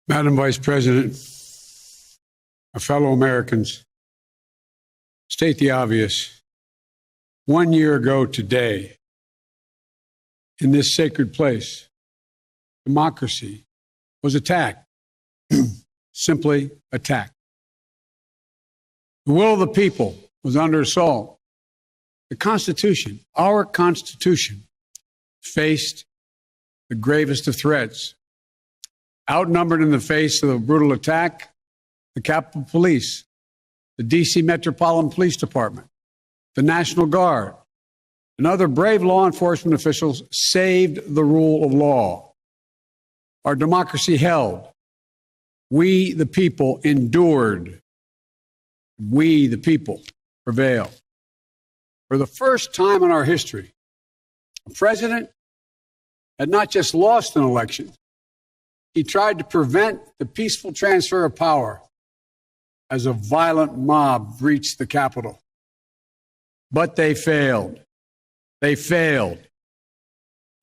Madam Vice President, my fellow Americans, state the obvious. 1 year ago today, in this sacred place, democracy was attacked, simply attacked. The will of the people was under assault. The Constitution, our Constitution, faced the gravest of threats. Outnumbered in the face of a brutal attack, the Capitol Police, the D.C. Metropolitan Police Department, the National Guard, and other brave law enforcement officials saved the rule of law. Our democracy held. We, the people, endured. We, the people, prevailed. For the first time in our history, a president had not just lost an election, he tried to prevent the peaceful transfer of power as a violent mob breached the Capitol. But they failed. They failed.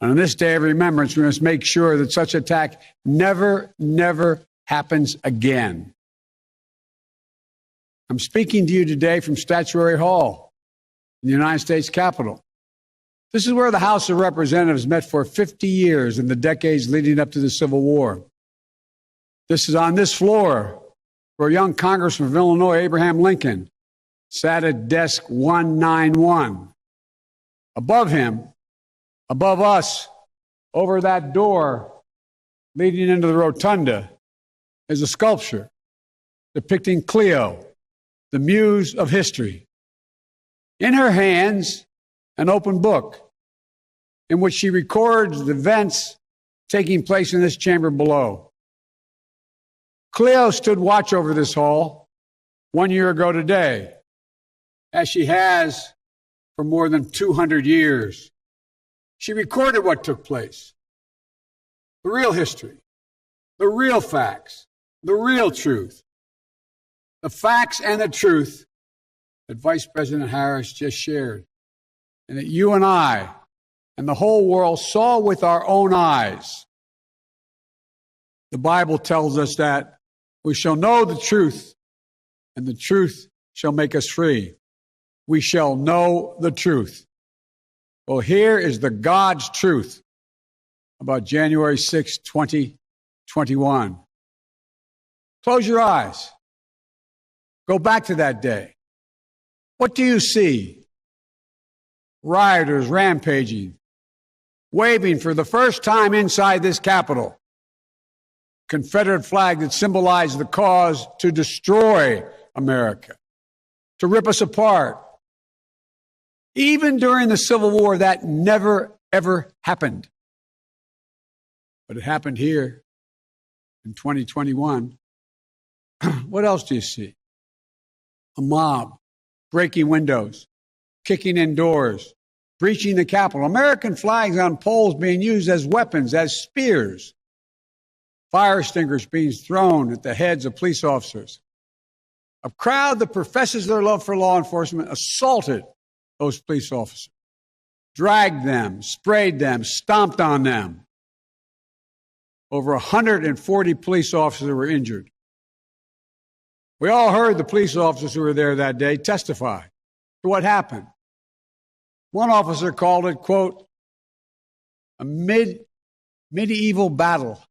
And on this day of remembrance, we must make sure that such attack never happens again. I'm speaking to you today from Statuary Hall in the United States Capitol. This is where the House of Representatives met for 50 years in the decades leading up to the Civil War. This is on this floor where young Congressman of Illinois, Abraham Lincoln, sat at desk 191. Above him, above us, over that door leading into the rotunda, is a sculpture depicting Cleo, the muse of history. In her hands, an open book in which she records the events taking place in this chamber below. Cleo stood watch over this hall 1 year ago today, as she has for more than 200 years. She recorded what took place, the real history, the real facts, the real truth, the facts and the truth that Vice President Harris just shared, and that you and I and the whole world saw with our own eyes. The Bible tells us that we shall know the truth, and the truth shall make us free. We shall know the truth. Well, here is the God's truth about January 6, 2021. Close your eyes. Go back to that day. What do you see? Rioters rampaging, waving for the first time inside this Capitol. Confederate flag that symbolized the cause to destroy America, to rip us apart. Even during the Civil War, that never, ever happened. But it happened here in 2021. What else do you see? A mob breaking windows, kicking in doors, breaching the Capitol. American flags on poles being used as weapons, as spears. Fire extinguishers being thrown at the heads of police officers. A crowd that professes their love for law enforcement assaulted those police officers, dragged them, sprayed them, stomped on them. Over 140 police officers were injured. We all heard the police officers who were there that day testify to what happened. One officer called it, quote, a medieval battle,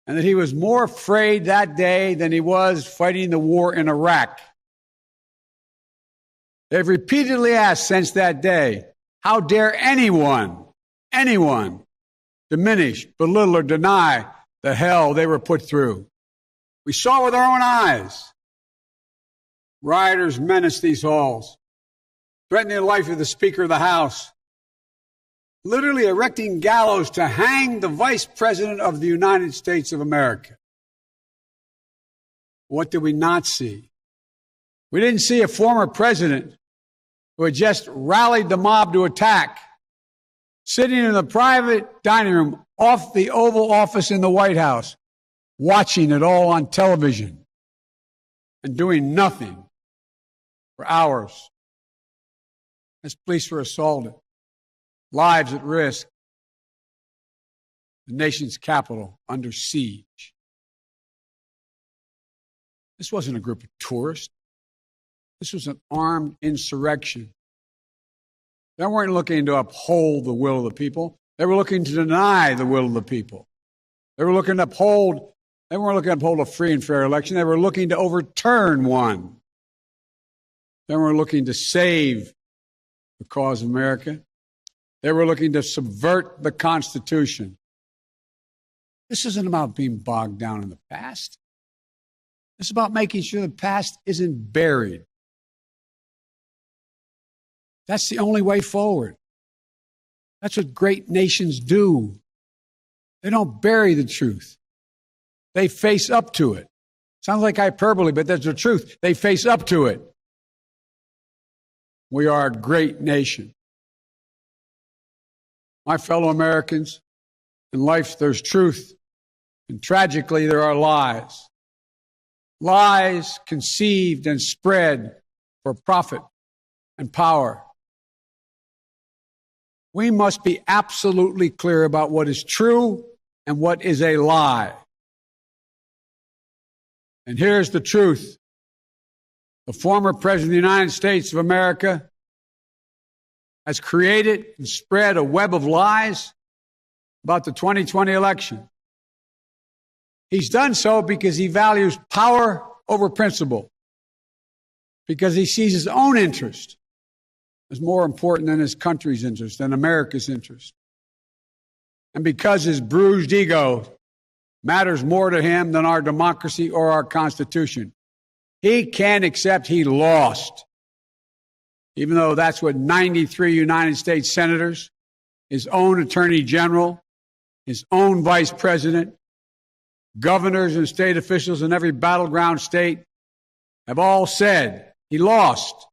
and that he was more afraid that day than he was fighting the war in Iraq. They've repeatedly asked since that day, how dare anyone diminish, belittle, or deny the hell they were put through? We saw with our own eyes. Rioters menaced these halls, threatening the life of the Speaker of the House, literally erecting gallows to hang the Vice President of the United States of America. What did we not see? We didn't see a former president who had just rallied the mob to attack, sitting in the private dining room off the Oval Office in the White House, watching it all on television and doing nothing for hours as police were assaulted, lives at risk, the nation's capital under siege. This wasn't a group of tourists. This was an armed insurrection. They weren't looking to uphold the will of the people. They were looking to deny the will of the people. They weren't looking to uphold a free and fair election. They were looking to overturn one. They were looking to save the cause of America. They were looking to subvert the Constitution. This isn't about being bogged down in the past. It's about making sure the past isn't buried. That's the only way forward. That's what great nations do. They don't bury the truth. They face up to it. Sounds like hyperbole, but that's the truth. They face up to it. We are a great nation. My fellow Americans, in life there's truth, and tragically there are lies. Lies conceived and spread for profit and power. We must be absolutely clear about what is true and what is a lie. And here's the truth. The former President of the United States of America has created and spread a web of lies about the 2020 election. He's done so because he values power over principle, because he sees his own interest as more important than his country's interest, than America's interest, and because his bruised ego matters more to him than our democracy or our Constitution. He can't accept he lost, even though that's what 93 United States senators, his own attorney general, his own vice president, governors and state officials in every battleground state have all said he lost.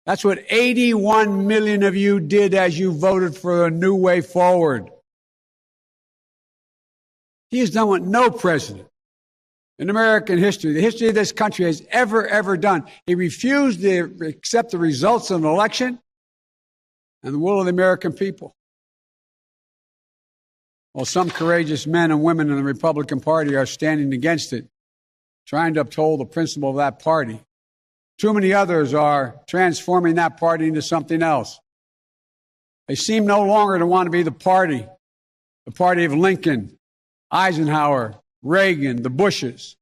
That's what 81 million of you did as you voted for a new way forward. He has done what no president in American history, the history of this country, has ever done. He refused to accept the results of an election and the will of the American people. While some courageous men and women in the Republican Party are standing against it, trying to uphold the principle of that party, too many others are transforming that party into something else. They seem no longer to want to be the party of Lincoln, Eisenhower, Reagan, the Bushes.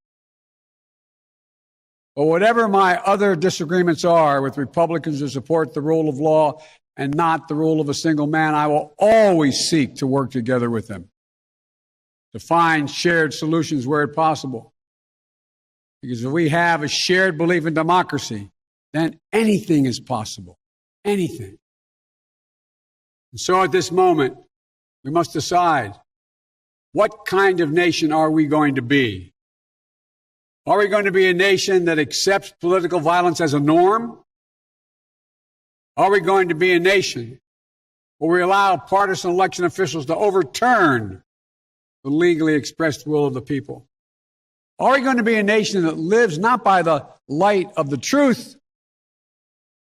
But whatever my other disagreements are with Republicans who support the rule of law and not the rule of a single man, I will always seek to work together with them to find shared solutions where possible. Because if we have a shared belief in democracy, then anything is possible. Anything. And so at this moment, we must decide, what kind of nation are we going to be? Are we going to be a nation that accepts political violence as a norm? Are we going to be a nation where we allow partisan election officials to overturn the legally expressed will of the people? Are we going to be a nation that lives not by the light of the truth,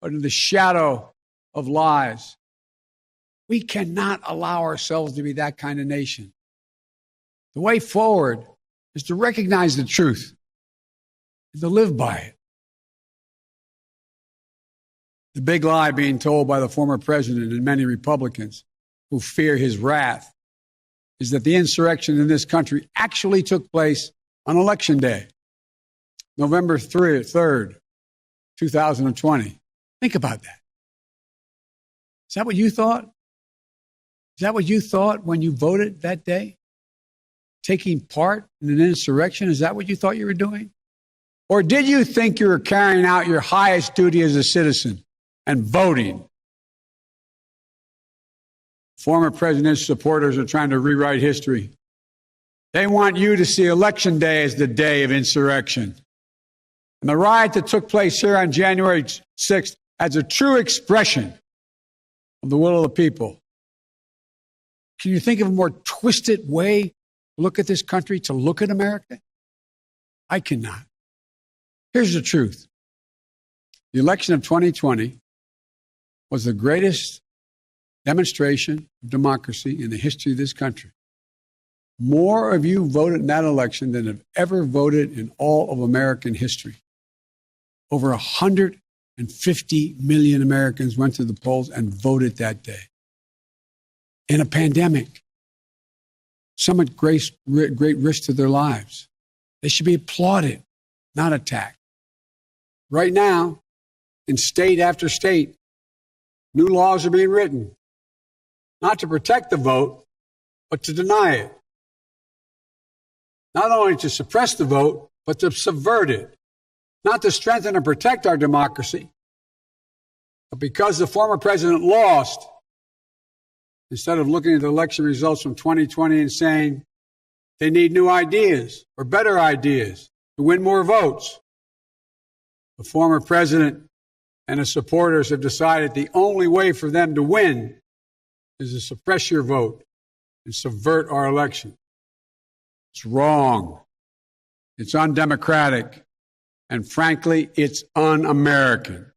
but in the shadow of lies? We cannot allow ourselves to be that kind of nation. The way forward is to recognize the truth and to live by it. The big lie being told by the former president and many Republicans who fear his wrath is that the insurrection in this country actually took place on Election Day, November 3rd, 2020. Think about that. Is that what you thought? Is that what you thought when you voted that day? Taking part in an insurrection? Is that what you thought you were doing? Or did you think you were carrying out your highest duty as a citizen and voting? Former president's supporters are trying to rewrite history. They want you to see Election Day as the day of insurrection. And the riot that took place here on January 6th as a true expression of the will of the people. Can you think of a more twisted way to look at this country, to look at America? I cannot. Here's the truth. The election of 2020 was the greatest demonstration of democracy in the history of this country. More of you voted in that election than have ever voted in all of American history. Over 150 million Americans went to the polls and voted that day. In a pandemic, some at great risk to their lives. They should be applauded, not attacked. Right now, in state after state, new laws are being written, not to protect the vote, but to deny it. Not only to suppress the vote, but to subvert it. Not to strengthen and protect our democracy, but because the former president lost, instead of looking at the election results from 2020 and saying they need new ideas or better ideas to win more votes, the former president and his supporters have decided the only way for them to win is to suppress your vote and subvert our election. It's wrong. It's undemocratic. And frankly, it's un-American.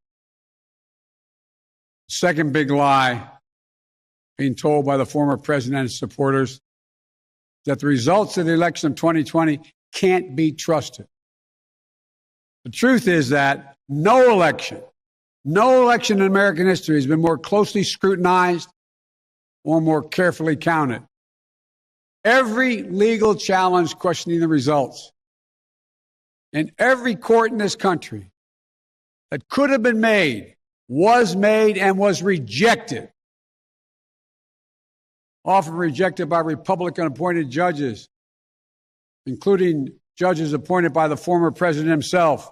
Second big lie being told by the former president and his supporters that the results of the election of 2020 can't be trusted. The truth is that no election in American history has been more closely scrutinized or more carefully counted. Every legal challenge questioning the results in every court in this country that could have been made was made and was rejected. Often rejected by Republican-appointed judges, including judges appointed by the former president himself,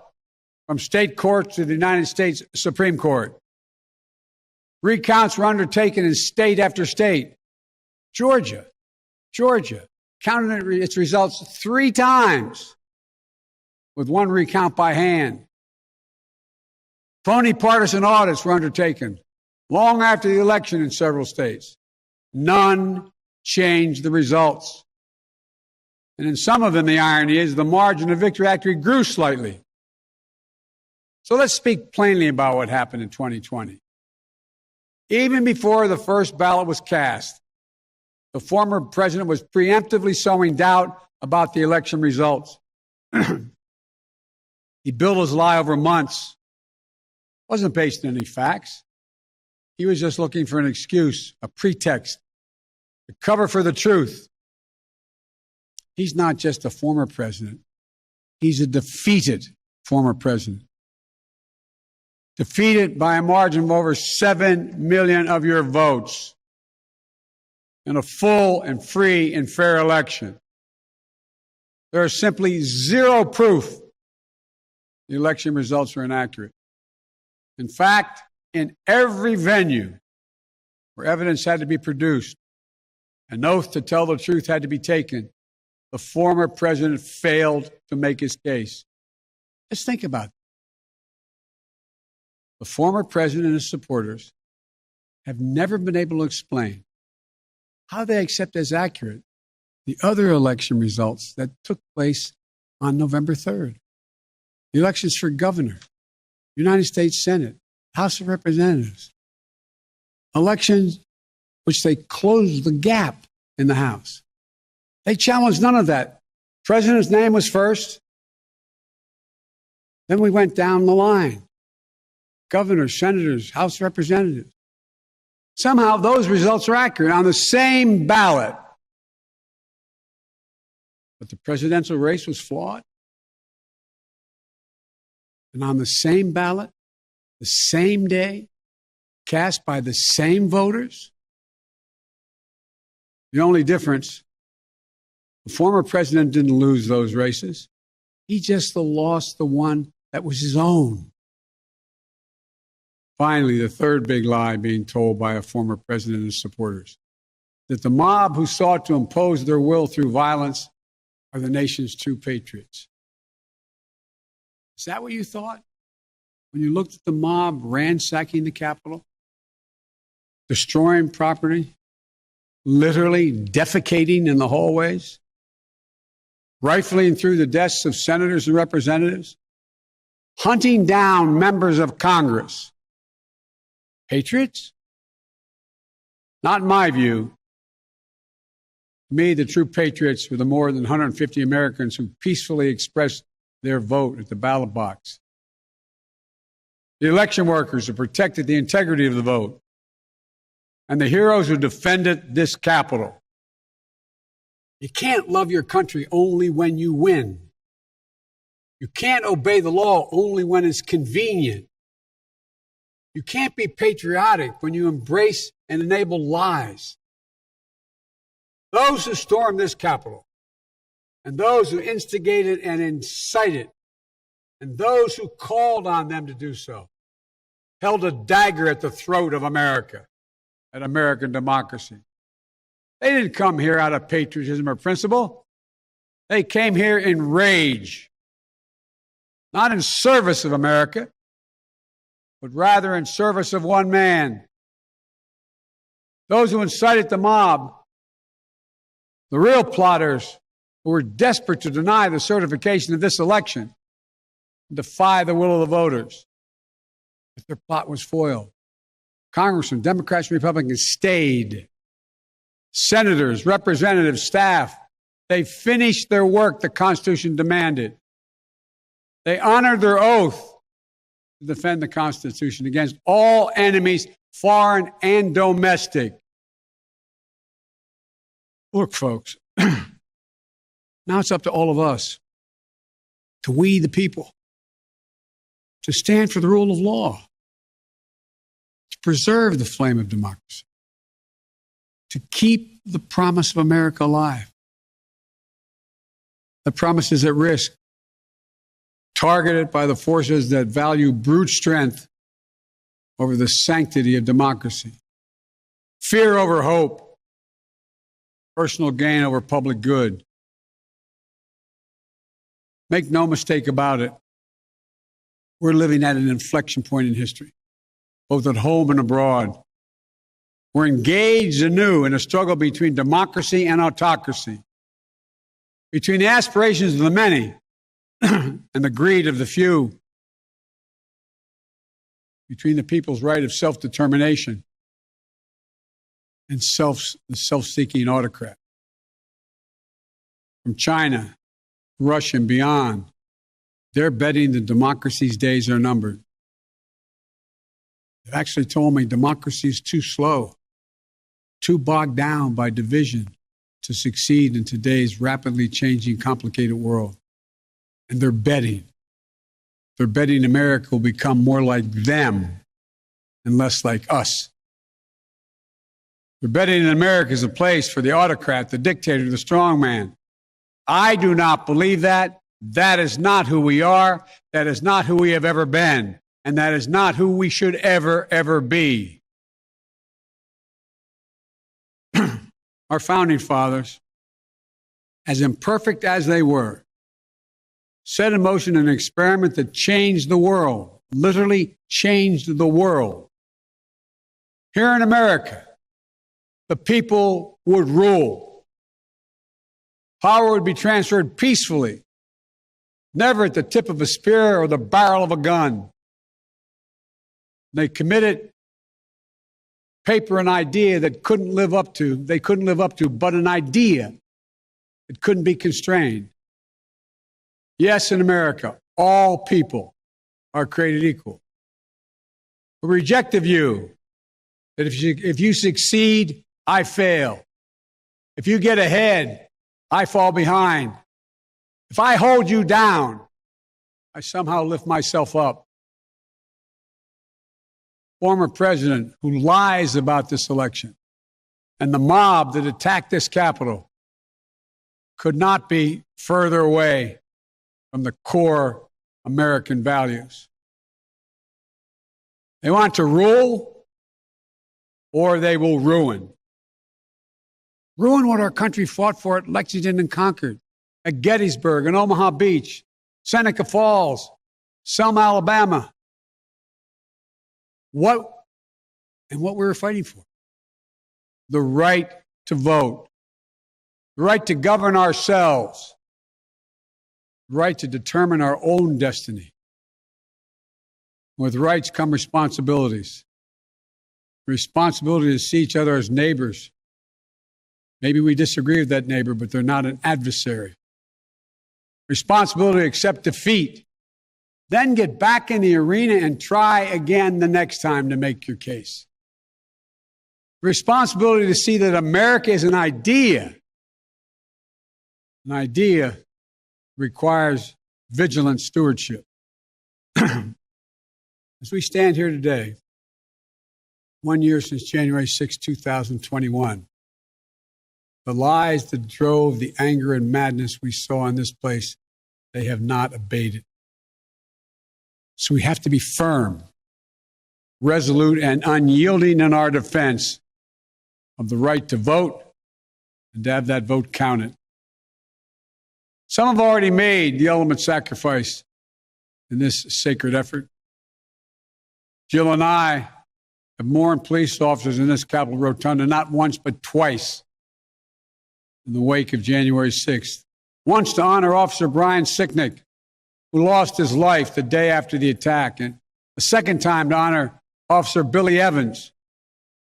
from state courts to the United States Supreme Court. Recounts were undertaken in state after state. Georgia counted its results 3 times, with 1 recount by hand. Phony partisan audits were undertaken long after the election in several states. None changed the results. And in some of them, the irony is the margin of victory actually grew slightly. So let's speak plainly about what happened in 2020. Even before the first ballot was cast, the former president was preemptively sowing doubt about the election results. He built his lie over months. It wasn't based on any facts. He was just looking for an excuse, a pretext, to cover for the truth. He's not just a former president. He's a defeated former president. Defeated by a margin of over 7 million of your votes in a full and free and fair election. There is simply zero proof the election results are inaccurate. In fact, in every venue where evidence had to be produced, an oath to tell the truth had to be taken, the former president failed to make his case. Just think about it. The former president and his supporters have never been able to explain how they accept as accurate the other election results that took place on November 3rd. The elections for governor, United States Senate, House of Representatives. Elections which they closed the gap in the House. They challenged none of that. President's name was first. Then we went down the line. Governors, senators, House Representatives. Somehow those results are accurate on the same ballot. But the presidential race was flawed. And on the same ballot, the same day, cast by the same voters. The only difference, the former president didn't lose those races. He just lost the one that was his own. Finally, the third big lie being told by a former president and his supporters, that the mob who sought to impose their will through violence are the nation's true patriots. Is that what you thought when you looked at the mob ransacking the Capitol, destroying property, literally defecating in the hallways, rifling through the desks of senators and representatives, hunting down members of Congress? Patriots? Not in my view. To me, the true patriots were the more than 150 Americans who peacefully expressed their vote at the ballot box. The election workers who protected the integrity of the vote. And the heroes who defended this Capitol. You can't love your country only when you win. You can't obey the law only when it's convenient. You can't be patriotic when you embrace and enable lies. Those who stormed this Capitol, and those who instigated and incited, and those who called on them to do so, held a dagger at the throat of America, at American democracy. They didn't come here out of patriotism or principle. They came here in rage, not in service of America, but rather in service of one man. Those who incited the mob, the real plotters who were desperate to deny the certification of this election, defy the will of the voters. But their plot was foiled. Congressmen, Democrats, and Republicans stayed. Senators, representatives, staff, they finished their work the Constitution demanded. They honored their oath to defend the Constitution against all enemies, foreign and domestic. Look, folks, now it's up to all of us, to we the people, to stand for the rule of law, to preserve the flame of democracy, to keep the promise of America alive. The promise is at risk, targeted by the forces that value brute strength over the sanctity of democracy, fear over hope, personal gain over public good. Make no mistake about it, we're living at an inflection point in history, both at home and abroad. We're engaged anew in a struggle between democracy and autocracy, between the aspirations of the many and the greed of the few, between the people's right of self-determination and the self-seeking autocrat. From China, Russia, and beyond, they're betting that democracy's days are numbered. They've actually told me democracy is too slow, too bogged down by division to succeed in today's rapidly changing, complicated world. And they're betting. They're betting America will become more like them and less like us. They're betting that America is a place for the autocrat, the dictator, the strongman. I do not believe that. That is not who we are. That is not who we have ever been. And that is not who we should ever be. Our founding fathers, as imperfect as they were, set in motion an experiment that changed the world, literally changed the world. Here in America, the people would rule. Power would be transferred peacefully, never at the tip of a spear or the barrel of a gun. They committed paper an idea that they couldn't live up to, but an idea that couldn't be constrained. Yes, in America, all people are created equal. We reject the view that if you succeed, I fail. If you get ahead, I fall behind. If I hold you down, I somehow lift myself up. Former president who lies about this election and the mob that attacked this Capitol could not be further away from the core American values. They want to rule or they will ruin. Ruin what our country fought for at Lexington and Concord, at Gettysburg and Omaha Beach, Seneca Falls, Selma, Alabama. What we were fighting for? The right to vote, the right to govern ourselves, the right to determine our own destiny. With rights come responsibilities. Responsibility to see each other as neighbors, Maybe we disagree with that neighbor, but they're not an adversary. Responsibility to accept defeat. Then get back in the arena and try again the next time to make your case. Responsibility to see that America is an idea. An idea requires vigilant stewardship. As we stand here today, 1 year since January 6, 2021, the lies that drove the anger and madness we saw in this place, they have not abated. So we have to be firm, resolute, and unyielding in our defense of the right to vote and to have that vote counted. Some have already made the ultimate sacrifice in this sacred effort. Jill and I have mourned police officers in this Capitol Rotunda not once but twice in the wake of January 6th. Once to honor Officer Brian Sicknick, who lost his life the day after the attack, and a second time to honor Officer Billy Evans,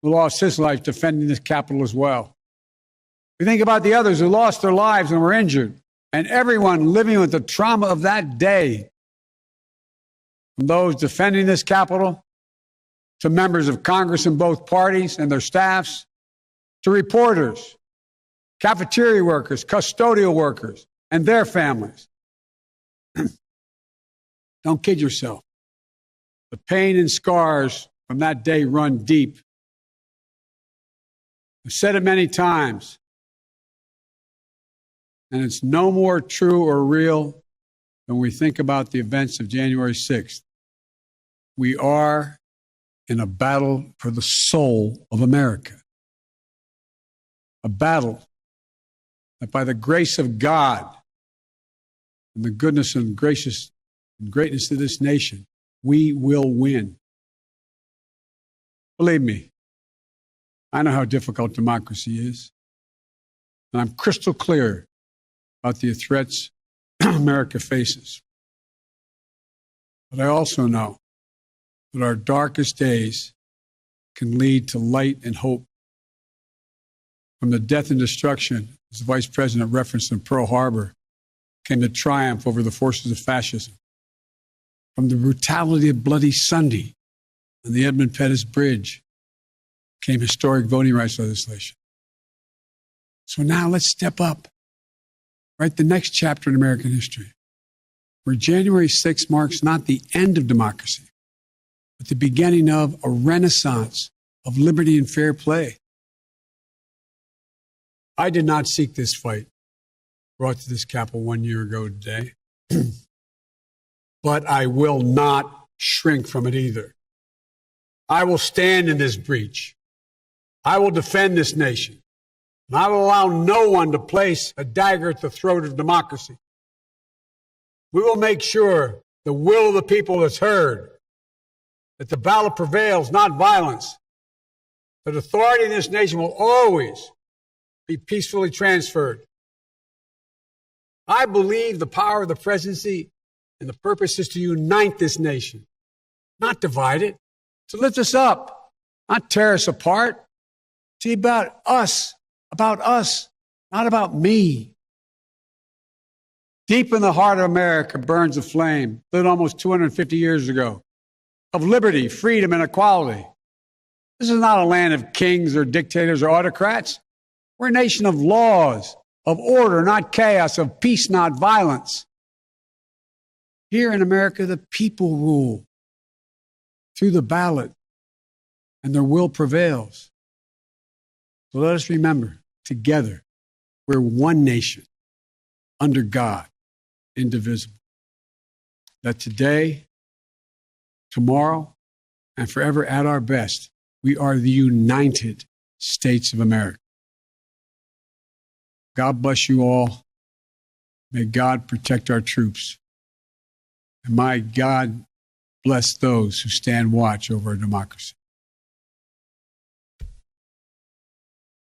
who lost his life defending this Capitol as well. We think about the others who lost their lives and were injured, and everyone living with the trauma of that day, from those defending this Capitol to members of Congress in both parties and their staffs, to reporters, cafeteria workers, custodial workers, and their families. Don't kid yourself. The pain and scars from that day run deep. I've said it many times, and it's no more true or real when we think about the events of January 6th. We are in a battle for the soul of America. A battle that by the grace of God and the goodness and greatness of this nation, we will win. Believe me, I know how difficult democracy is. And I'm crystal clear about the threats America faces. But I also know that our darkest days can lead to light and hope. From the death and destruction, as the Vice President referenced in Pearl Harbor, came the triumph over the forces of fascism. From the brutality of Bloody Sunday on the Edmund Pettus Bridge came historic voting rights legislation. So now let's step up, write the next chapter in American history, where January 6th marks not the end of democracy, but the beginning of a renaissance of liberty and fair play. I did not seek this fight brought to this Capitol 1 year ago today, but I will not shrink from it either. I will stand in this breach. I will defend this nation. And I will allow no one to place a dagger at the throat of democracy. We will make sure the will of the people is heard, that the ballot prevails, not violence, that authority in this nation will always be peacefully transferred. I believe the power of the presidency and the purpose is to unite this nation, not divide it, to lift us up, not tear us apart. See, about us, not about me. Deep in the heart of America burns a flame lit almost 250 years ago of liberty, freedom, and equality. This is not a land of kings or dictators or autocrats. We're a nation of laws, of order, not chaos, of peace, not violence. Here in America, the people rule through the ballot, and their will prevails. So let us remember, together, we're one nation, under God, indivisible. That today, tomorrow, and forever at our best, we are the United States of America. God bless you all. May God protect our troops. And may God bless those who stand watch over our democracy.